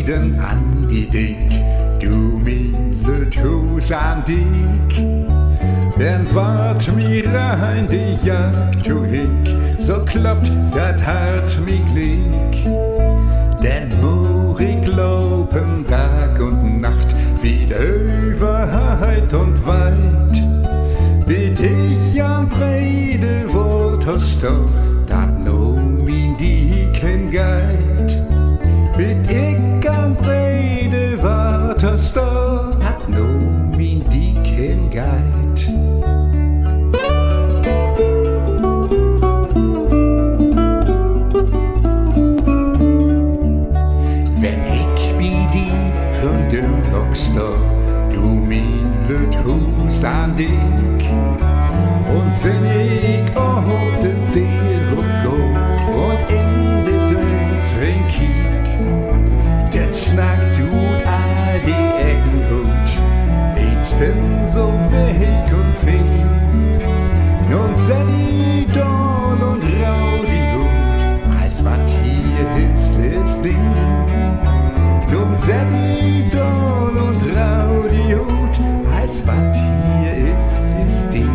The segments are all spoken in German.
den an die Dick, du milde Hus an Dick. Dann wart mir rein die Jagd zu hick, so klappt dat Hart mi Glick. Denn muss ich lopen Tag und Nacht, wieder über Heid und Wald. Bitt ich am Brede Wort hast du, dat no min dicken Geit. Bitt ich am Brede Wort hast du, dat no min dicken Geit. Du milde Hus an Dick und sinn ich auf den dir go und in de Döns ring kiek. Den snackt tut all die Ecken gut, eins denn so weg und fein. Nun seh die Dorn und rau die Hut, als wat hier ist Ding. Nun seh die Dorn und rau die Hut, als wat hier ist Ding.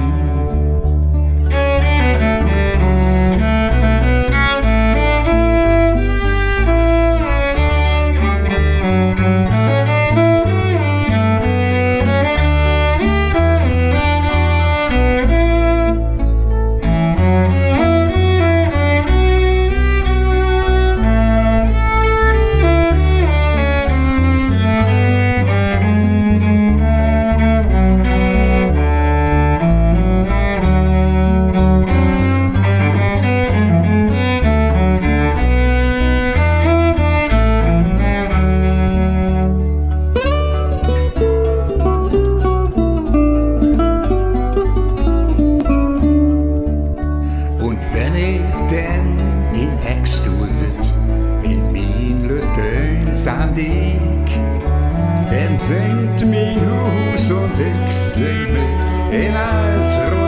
Dann singt mein Hus und ich sing mit in alles Rot.